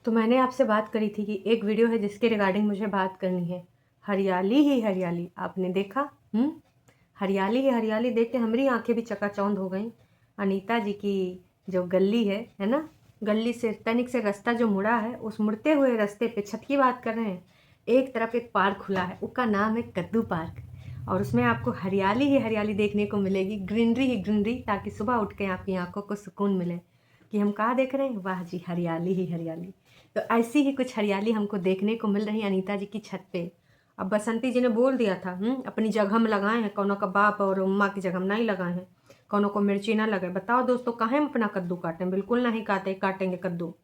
तो मैंने आपसे बात करी थी कि एक वीडियो है जिसके रिगार्डिंग मुझे बात करनी है। हरियाली ही हरियाली, आपने देखा? हरियाली ही हरियाली देख के हमारी आंखें भी चकाचौंध हो गई। अनीता जी की जो गली है ना, गली से तनिक से रास्ता जो मुड़ा है, उस मुड़ते हुए रास्ते पे छत की बात कर रहे हैं। एक तरफ एक पार्क खुला है, उसका नाम है कद्दू पार्क, और उसमें आपको हरियाली ही हरियाली देखने को मिलेगी, ग्रीनरी ही ग्रीनरी, ताकि सुबह उठ के आपकी आंखों को सुकून मिले कि हम कहाँ देख रहे हैं, वाह जी हरियाली ही हरियाली। तो ऐसी ही कुछ हरियाली हमको देखने को मिल रही है अनीता जी की छत पे। अब बसंती जी ने बोल दिया था अपनी जगह में लगाए हैं, कौनों का बाप और उम्मा की जगह में नहीं लगाए हैं, कौनों को मिर्ची ना लगे। बताओ दोस्तों, कहाँ हम अपना कद्दू काटें? बिल्कुल नहीं काटेंगे कद्दू।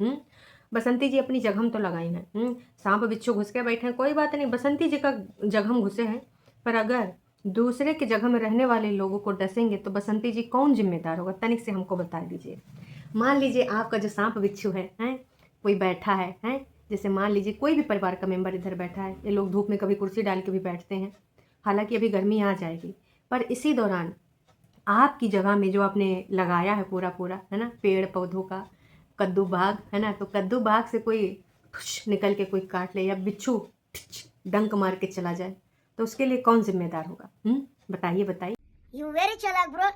बसंती जी अपनी जगह में तो लगाई हैं। सांप बिच्छू घुस के बैठे हैं, कोई बात नहीं, बसंती जी का जगह में घुसे हैं, पर अगर दूसरे की जगह में रहने वाले लोगों को डसेंगे तो बसंती जी कौन जिम्मेदार होगा? तनिक से हमको बता दीजिए। मान लीजिए आपका जो सांप बिच्छू है कोई बैठा है, जैसे मान लीजिए कोई भी परिवार का मेंबर इधर बैठा है, ये लोग धूप में कभी कुर्सी डाल के भी बैठते हैं, हालांकि अभी गर्मी आ जाएगी, पर इसी दौरान आपकी जगह में जो आपने लगाया है पूरा पूरा है ना, पेड़ पौधों का कद्दू बाग है ना, तो कद्दू बाग से कोई निकल के कोई काट ले या बिच्छू डंक मार के चला जाए, तो उसके लिए कौन जिम्मेदार होगा? बताइए बताइए। यू वेरी चालाक ब्रो।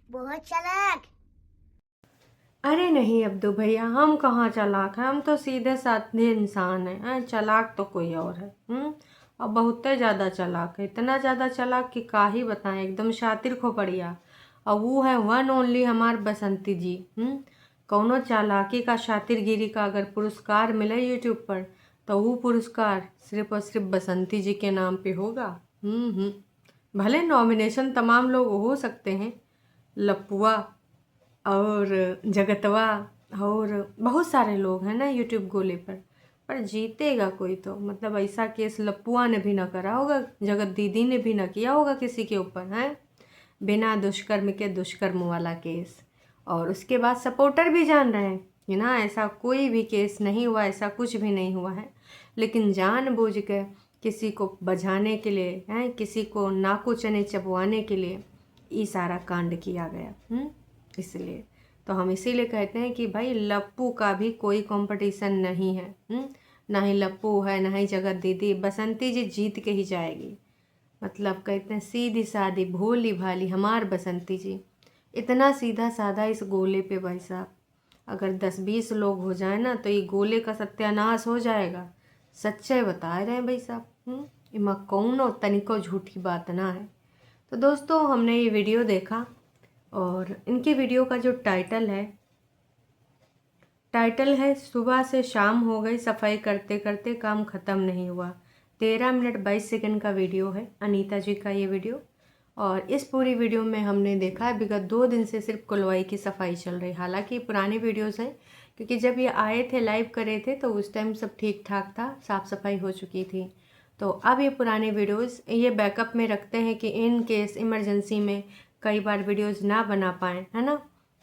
बहुत चालाक। अरे नहीं अब्दू भैया, हम कहाँ चालाक हैं, हम तो सीधे साधे इंसान हैं। चालाक तो कोई और है। और बहुत ज़्यादा चालाक है, इतना ज़्यादा चालाक कि का ही बताएं, एकदम शातिर खोपड़िया। और वो है वन ओनली हमार बसंती जी। कौनो चालाकी का शातिरगिरी का अगर पुरस्कार मिले यूट्यूब पर, तो वो पुरस्कार सिर्फ और सिर्फ बसंती जी के नाम पे होगा। भले नॉमिनेशन तमाम लोग हो सकते हैं, लपुआ और जगतवा और बहुत सारे लोग हैं ना यूट्यूब गोले पर जीतेगा कोई तो, मतलब ऐसा केस लप्पुआ ने भी ना करा होगा, जगत दीदी ने भी ना किया होगा किसी के ऊपर है, बिना दुष्कर्म के दुष्कर्म वाला केस। और उसके बाद सपोर्टर भी जान रहे हैं कि ना ऐसा कोई भी केस नहीं हुआ, ऐसा कुछ भी नहीं हुआ है, लेकिन जानबूझ के किसी को बझाने के लिए हैं, किसी को नाकू चने चबवाने के लिए ये सारा कांड किया गया। इसलिए तो हम इसीलिए कहते हैं कि भाई लप्पू का भी कोई कंपटीशन नहीं है। ना ही लप्पू है, ना ही जगत दीदी, बसंती जी जीत के ही जाएगी। मतलब कहते हैं सीधी सादी भोली भाली हमार बसंती जी, इतना सीधा साधा इस गोले पे भाई साहब, अगर 10-20 लोग हो जाए ना तो ये गोले का सत्यानाश हो जाएगा। सच्चे बता रहे हैं भाई साहब। इमा कौनो तनिको झूठी बात ना है। तो दोस्तों, हमने ये वीडियो देखा और इनकी वीडियो का जो टाइटल है सुबह से शाम हो गई, सफाई करते करते काम ख़त्म नहीं हुआ। 13 मिनट 22 सेकंड का वीडियो है अनीता जी का ये वीडियो। और इस पूरी वीडियो में हमने देखा है विगत 2 दिन से सिर्फ कुलवाई की सफाई चल रही। हालांकि पुराने वीडियोस हैं, क्योंकि जब ये आए थे लाइव करे थे तो उस टाइम सब ठीक ठाक था, साफ़ सफाई हो चुकी थी। तो अब ये पुराने वीडियोस ये बैकअप में रखते हैं कि इन केस इमरजेंसी में कई बार वीडियोस ना बना पाएँ, है ना,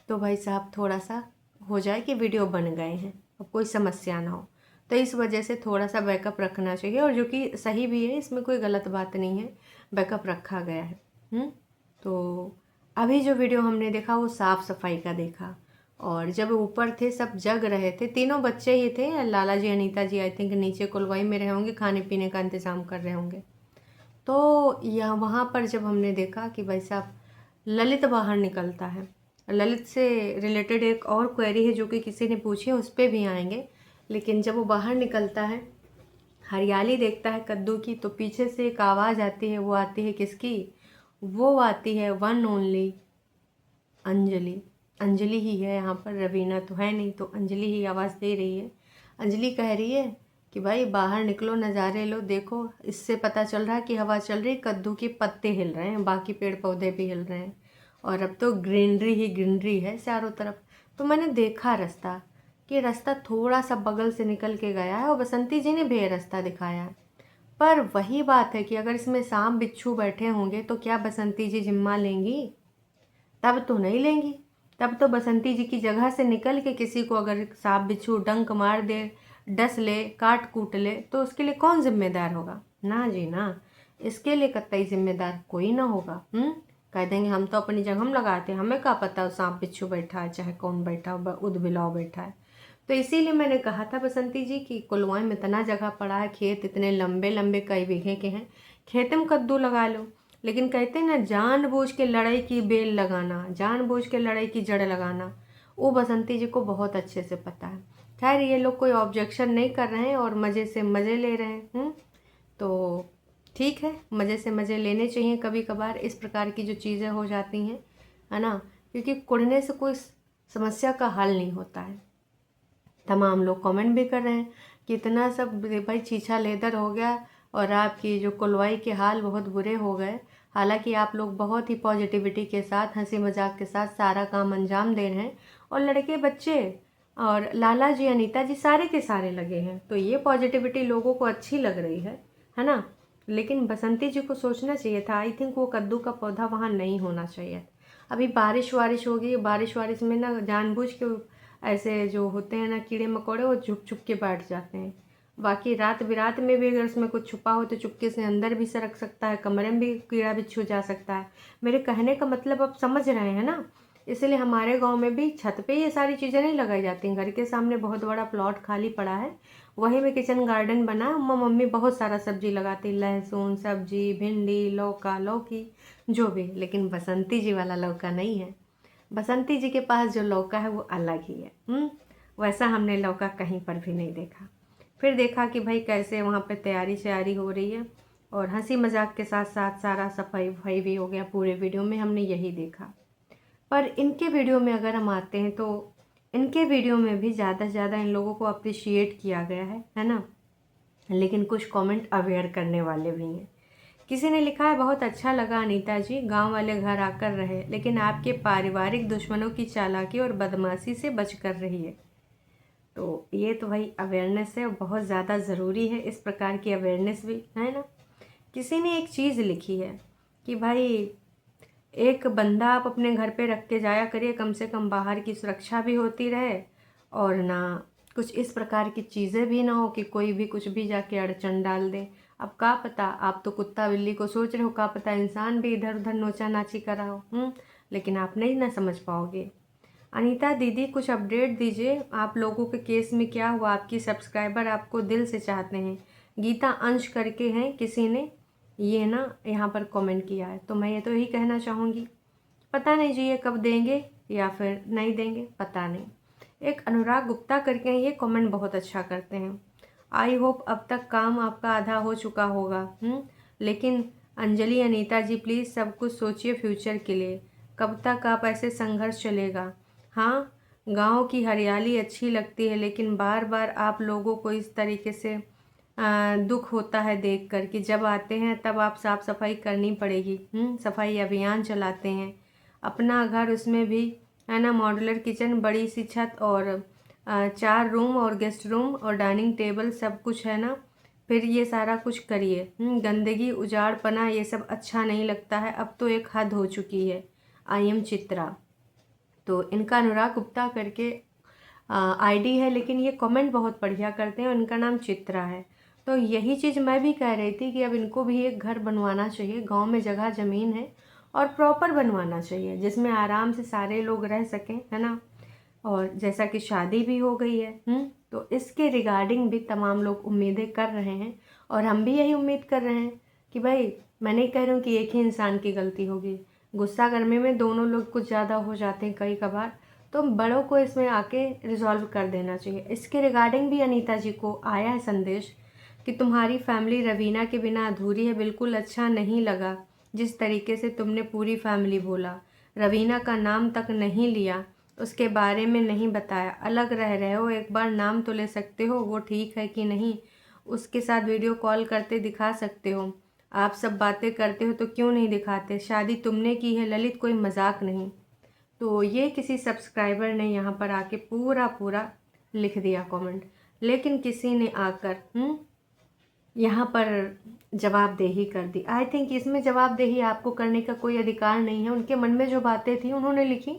तो भाई साहब थोड़ा सा हो जाए कि वीडियो बन गए हैं, अब कोई समस्या ना हो, तो इस वजह से थोड़ा सा बैकअप रखना चाहिए, और जो कि सही भी है, इसमें कोई गलत बात नहीं है, बैकअप रखा गया है। तो अभी जो वीडियो हमने देखा वो साफ़ सफाई का देखा, और जब ऊपर थे सब जग रहे थे, तीनों बच्चे ही थे, लाला जी अनीता जी आई थिंक नीचे कुलवाई में रहे होंगे, खाने पीने का इंतज़ाम कर रहे होंगे। तो यहाँ वहाँ पर जब हमने देखा कि भाई साहब ललित बाहर निकलता है, ललित से रिलेटेड एक और क्वेरी है जो कि किसी ने पूछी है, उस पर भी आएंगे, लेकिन जब वो बाहर निकलता है, हरियाली देखता है कद्दू की, तो पीछे से एक आवाज़ आती है। वो आती है किसकी? वो आती है वन ओनली अंजलि। अंजलि ही है यहाँ पर, रवीना तो है नहीं, तो अंजलि ही आवाज़ दे रही है। अंजलि कह रही है कि भाई बाहर निकलो, नज़ारे लो, देखो, इससे पता चल रहा है कि हवा चल रही, कद्दू के पत्ते हिल रहे हैं, बाकी पेड़ पौधे भी हिल रहे हैं, और अब तो ग्रीनरी ही ग्रीनरी है चारों तरफ। तो मैंने देखा रास्ता, कि रास्ता थोड़ा सा बगल से निकल के गया है, और बसंती जी ने भी ये रास्ता दिखाया है। पर वही बात है कि अगर इसमें सांप बिच्छू बैठे होंगे तो क्या बसंती जी जिम्मा लेंगी? तब तो नहीं लेंगी। तब तो बसंती जी की जगह से निकल के किसी को अगर सांप बिच्छू डंक मार दे, डस ले, काट कूट ले, तो उसके लिए कौन जिम्मेदार होगा? ना जी ना, इसके लिए कतई जिम्मेदार कोई ना होगा। कह देंगे हम तो अपनी जगह में लगाते हैं, हमें क्या पता सांप बिच्छू बैठा है, चाहे कौन बैठा हो, उद बिलाव बैठा है। तो इसीलिए मैंने कहा था बसंती जी कि कुलवाई में इतना जगह पड़ा है, खेत इतने लंबे लंबे कई बीघे के हैं, खेत में कद्दू लगा लो। लेकिन कहते हैं ना, जानबूझ के लड़ाई की बेल लगाना, जानबूझ के लड़ाई की जड़ लगाना, वो बसंती जी को बहुत अच्छे से पता है। खैर ये लोग कोई ऑब्जेक्शन नहीं कर रहे हैं और मज़े से मज़े ले रहे हैं। तो ठीक है, मज़े से मज़े लेने चाहिए कभी कभार, इस प्रकार की जो चीज़ें हो जाती हैं, है ना, क्योंकि कुढ़ने से कोई समस्या का हल नहीं होता है। तमाम लोग कमेंट भी कर रहे हैं कि इतना सब भाई छीछा लेदर हो गया और आपकी जो कुलवाई के हाल बहुत बुरे हो गए। हालांकि आप लोग बहुत ही पॉजिटिविटी के साथ, हंसी मजाक के साथ सारा काम अंजाम दे रहे हैं और लड़के बच्चे और लाला जी, अनीता जी सारे के सारे लगे हैं, तो ये पॉजिटिविटी लोगों को अच्छी लग रही है ना। लेकिन बसंती जी को सोचना चाहिए था, आई थिंक वो कद्दू का पौधा वहाँ नहीं होना चाहिए। अभी बारिश वारिश होगी, बारिश वारिश में ना जानबूझ के ऐसे जो होते हैं ना कीड़े मकोड़े, वो छुप छुप के बैठ जाते हैं। बाकी रात बिरात में भी अगर उसमें कुछ छुपा हो तो चुपके से अंदर भी सरक सकता है, कमरे में भी कीड़ा बिच्छू जा सकता है। मेरे कहने का मतलब आप समझ रहे हैं ना। इसलिए हमारे गांव में भी छत पे ये सारी चीज़ें नहीं लगाई जाती। घर के सामने बहुत बड़ा प्लॉट खाली पड़ा है, वहीं में किचन गार्डन बना है। मम्मी बहुत सारा सब्जी लगाती, लहसुन सब्जी, भिंडी, लौका, लौकी, जो भी। लेकिन बसंती जी वाला लौका नहीं है। बसंती जी के पास जो लौका है वो अलग ही है। वैसा हमने लौका कहीं पर भी नहीं देखा। फिर देखा कि भाई कैसे वहाँ पे तैयारी श्यारी हो रही है और हंसी मजाक के साथ साथ सारा सफाई वफाई भी हो गया। पूरे वीडियो में हमने यही देखा। पर इनके वीडियो में अगर हम आते हैं तो इनके वीडियो में भी ज़्यादा से ज़्यादा इन लोगों को अप्रिशिएट किया गया है ना। लेकिन कुछ कमेंट अवेयर करने वाले भी हैं। किसी ने लिखा है, बहुत अच्छा लगा अनीता जी, गांव वाले घर आकर रहे, लेकिन आपके पारिवारिक दुश्मनों की चालाकी और बदमाशी से बच कर रही है। तो ये तो भाई अवेयरनेस है, बहुत ज़्यादा ज़रूरी है इस प्रकार की अवेयरनेस भी, है ना। किसी ने एक चीज़ लिखी है कि भाई एक बंदा आप अपने घर पे रख के जाया करिए, कम से कम बाहर की सुरक्षा भी होती रहे और ना कुछ इस प्रकार की चीज़ें भी ना हो कि कोई भी कुछ भी जाके अड़चन डाल दे। अब क्या पता, आप तो कुत्ता बिल्ली को सोच रहे हो, क्या पता इंसान भी इधर उधर नोचा नाची करा हो। लेकिन आप नहीं ना समझ पाओगे। अनीता दीदी कुछ अपडेट दीजिए, आप लोगों के केस में क्या हुआ? आपकी सब्सक्राइबर आपको दिल से चाहते हैं। गीता अंश करके हैं किसी ने ये ना यहाँ पर कमेंट किया है, तो मैं ये तो यही कहना चाहूँगी। पता नहीं जी ये कब देंगे या फिर नहीं देंगे, पता नहीं। एक अनुराग गुप्ता करके हैं, ये कमेंट बहुत अच्छा करते हैं। आई होप अब तक काम आपका आधा हो चुका होगा। लेकिन अंजलि अनीता जी प्लीज़ सब कुछ सोचिए फ्यूचर के लिए, कब तक आप ऐसे संघर्ष चलेगा। हाँ, गांव की हरियाली अच्छी लगती है, लेकिन बार बार आप लोगों को इस तरीके से दुख होता है देख कर कि जब आते हैं तब आप साफ़ सफाई करनी पड़ेगी। सफाई अभियान चलाते हैं अपना घर, उसमें भी है ना मॉड्यूलर किचन, बड़ी सी छत और 4 रूम और गेस्ट रूम और डाइनिंग टेबल सब कुछ है ना। फिर ये सारा कुछ करिए। गंदगी उजाड़पना ये सब अच्छा नहीं लगता है, अब तो एक हद हो चुकी है। I am Chitra. तो इनका अनुराग गुप्ता करके आईडी है, लेकिन ये कमेंट बहुत बढ़िया करते हैं और इनका नाम चित्रा है। तो यही चीज़ मैं भी कह रही थी कि अब इनको भी एक घर बनवाना चाहिए, गांव में जगह ज़मीन है और प्रॉपर बनवाना चाहिए जिसमें आराम से सारे लोग रह सकें, है ना। और जैसा कि शादी भी हो गई है, तो इसके रिगार्डिंग भी तमाम लोग उम्मीदें कर रहे हैं और हम भी यही उम्मीद कर रहे हैं कि भाई, मैं नहीं कह रही हूँ कि एक ही इंसान की गलती होगी, गुस्सा गर्मी में दोनों लोग कुछ ज़्यादा हो जाते हैं कई कभार, तो बड़ों को इसमें आके रिजॉल्व कर देना चाहिए। इसके रिगार्डिंग भी अनीता जी को आया है संदेश कि तुम्हारी फैमिली रवीना के बिना अधूरी है, बिल्कुल अच्छा नहीं लगा जिस तरीके से तुमने पूरी फैमिली बोला, रवीना का नाम तक नहीं लिया, उसके बारे में नहीं बताया, अलग रह रहे हो, एक बार नाम तो ले सकते हो, वो ठीक है कि नहीं, उसके साथ वीडियो कॉल करते दिखा सकते हो, आप सब बातें करते हो तो क्यों नहीं दिखाते, शादी तुमने की है ललित, कोई मजाक नहीं। तो ये किसी सब्सक्राइबर ने यहाँ पर आके पूरा लिख दिया कमेंट, लेकिन किसी ने आकर यहाँ पर जवाबदेही कर दी। आई थिंक इसमें जवाबदेही आपको करने का कोई अधिकार नहीं है। उनके मन में जो बातें थी उन्होंने लिखी,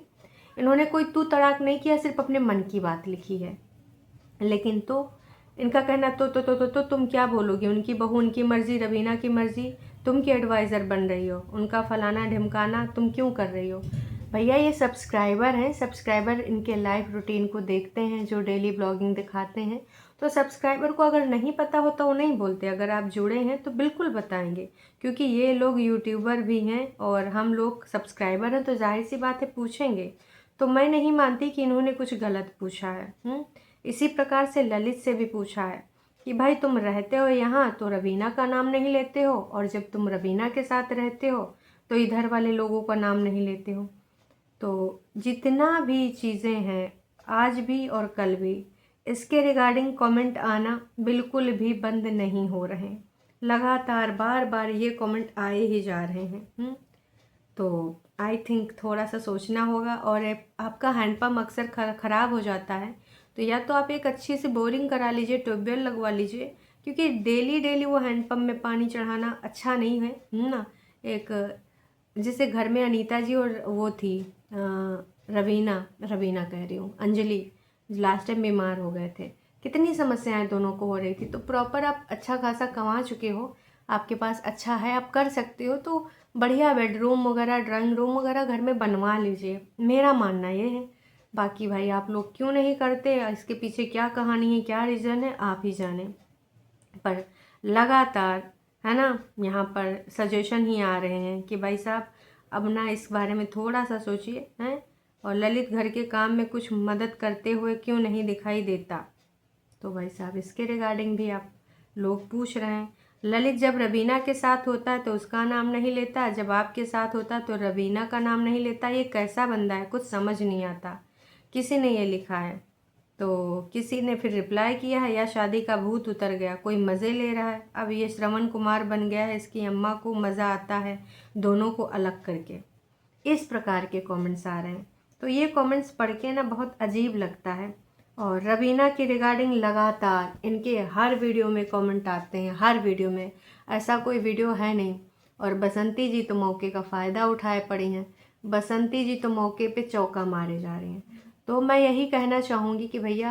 इन्होंने कोई तू तड़ाक नहीं किया, सिर्फ अपने मन की बात लिखी है। लेकिन तो इनका कहना तो तुम क्या बोलोगी, उनकी बहू उनकी मर्जी, रवीना की मर्जी, तुम की एडवाइज़र बन रही हो, उनका फलाना ढिमकाना तुम क्यों कर रही हो। भैया ये सब्सक्राइबर हैं, सब्सक्राइबर इनके लाइव रूटीन को देखते हैं जो डेली ब्लॉगिंग दिखाते हैं। तो सब्सक्राइबर को अगर नहीं पता हो तो वो नहीं बोलते, अगर आप जुड़े हैं तो बिल्कुल बताएंगे, क्योंकि ये लोग यूट्यूबर भी हैं और हम लोग सब्सक्राइबर हैं, तो जाहिर सी बात है पूछेंगे। तो मैं नहीं मानती कि इन्होंने कुछ गलत पूछा है। इसी प्रकार से ललित से भी पूछा है कि भाई तुम रहते हो यहाँ तो रवीना का नाम नहीं लेते हो, और जब तुम रवीना के साथ रहते हो तो इधर वाले लोगों का नाम नहीं लेते हो। तो जितना भी चीज़ें हैं आज भी और कल भी, इसके रिगार्डिंग कमेंट आना बिल्कुल भी बंद नहीं हो रहे हैं। लगातार बार बार ये कमेंट आए ही जा रहे हैं। तो आई थिंक थोड़ा सा सोचना होगा। और आपका हैंडपम्प अक्सर ख़राब हो जाता है तो या तो आप एक अच्छी सी बोरिंग करा लीजिए, ट्यूबवेल लगवा लीजिए, क्योंकि डेली डेली वो हैंडपम्प में पानी चढ़ाना अच्छा नहीं है ना। एक जैसे घर में अनीता जी और वो थी रवीना कह रही हूँ, अंजलि, लास्ट टाइम बीमार हो गए थे, कितनी समस्याएं दोनों को हो रही थी। तो प्रॉपर आप अच्छा खासा कमा चुके हो, आपके पास अच्छा है, आप कर सकते हो, तो बढ़िया बेडरूम वगैरह, ड्राइंग रूम वगैरह घर में बनवा लीजिए, मेरा मानना ये है। बाकी भाई आप लोग क्यों नहीं करते, इसके पीछे क्या कहानी है, क्या रीज़न है, आप ही जाने। पर लगातार है ना यहाँ पर सजेशन ही आ रहे हैं कि भाई साहब अब ना इस बारे में थोड़ा सा सोचिए हैं, और ललित घर के काम में कुछ मदद करते हुए क्यों नहीं दिखाई देता। तो भाई साहब इसके रिगार्डिंग भी आप लोग पूछ रहे हैं। ललित जब रवीना के साथ होता है तो उसका नाम नहीं लेता, जब आपके साथ होता है तो रवीना का नाम नहीं लेता। ये कैसा बंदा है, कुछ समझ नहीं आता। किसी ने ये लिखा है तो किसी ने फिर रिप्लाई किया है, या शादी का भूत उतर गया, कोई मज़े ले रहा है। अब ये श्रवण कुमार बन गया है, इसकी अम्मा को मज़ा आता है दोनों को अलग करके। इस प्रकार के कमेंट्स आ रहे हैं। तो ये कमेंट्स पढ़ के ना बहुत अजीब लगता है। और रवीना की रिगार्डिंग लगातार इनके हर वीडियो में कमेंट आते हैं, हर वीडियो में, ऐसा कोई वीडियो है नहीं। और बसंती जी तो मौके का फ़ायदा उठाए पड़ी हैं, बसंती जी तो मौके पे चौका मारे जा रहे हैं। तो मैं यही कहना चाहूँगी कि भैया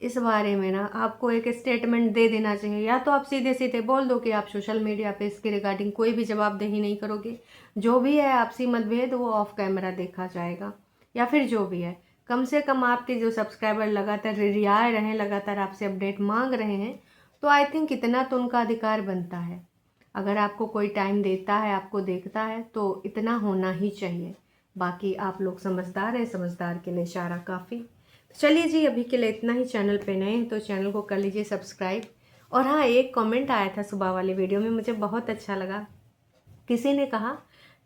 इस बारे में ना आपको एक स्टेटमेंट दे देना चाहिए, या तो आप सीधे सीधे बोल दो कि आप सोशल मीडिया पे इसके रिगार्डिंग कोई भी जवाबदेही नहीं करोगे, जो भी है आपसी मतभेद वो ऑफ कैमरा देखा जाएगा, या फिर जो भी है कम से कम आपके जो सब्सक्राइबर लगातार रियाए रहें, लगातार आपसे अपडेट मांग रहे हैं, तो आई थिंक इतना तो उनका अधिकार बनता है। अगर आपको कोई टाइम देता है, आपको देखता है, तो इतना होना ही चाहिए। बाकी आप लोग समझदार हैं, समझदार के लिए इशारा काफ़ी। चलिए जी, अभी के लिए इतना ही। चैनल पे नए हैं तो चैनल को कर लीजिए सब्सक्राइब। और हाँ, एक कमेंट आया था सुबह वाली वीडियो में, मुझे बहुत अच्छा लगा। किसी ने कहा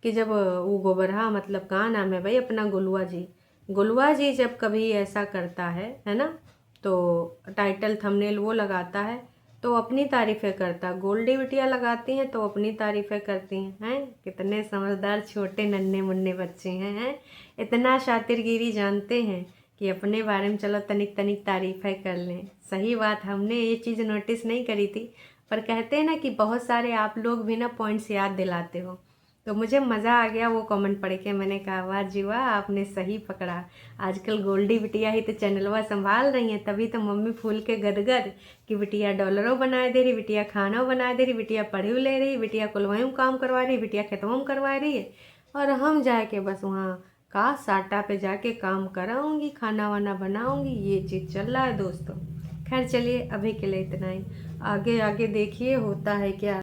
कि जब वो गोबरहा, मतलब कहाँ नाम है भाई अपना, गुलुआ जी जब कभी ऐसा करता है ना, तो टाइटल थंबनेल वो लगाता है तो अपनी तारीफ़ें करता, गोल्डी बिटिया लगाती हैं तो अपनी तारीफ़ें करती हैं। कितने समझदार छोटे नन्हे मुन्ने बच्चे हैं, इतना शातिरगिरी जानते हैं कि अपने बारे में चलो तनिक तनिक तारीफ़ें कर लें। सही बात, हमने ये चीज़ नोटिस नहीं करी थी, पर कहते हैं ना कि बहुत सारे आप लोग भी ना पॉइंट्स याद दिलाते हो। तो मुझे मज़ा आ गया वो कमेंट पढ़ के, मैंने कहा वाह जी वाह, आपने सही पकड़ा। आजकल गोल्डी बिटिया ही तो चैनलवा संभाल रही हैं, तभी तो मम्मी फूल के गदगद कि बिटिया डॉलरों बनाए दे रही, बिटिया खाना बनाए दे रही, बिटिया पढ़ी ले रही, बिटिया कुलवाई काम करवा रही, बिटिया खेतों में करवा रही है, और हम जाके बस वहाँ का साटा पे जाके काम कराऊंगी, खाना वाना बनाऊंगी। ये चीज़ चल रहा है दोस्तों। खैर चलिए, अभी के लिए इतना ही। आगे आगे देखिए होता है क्या।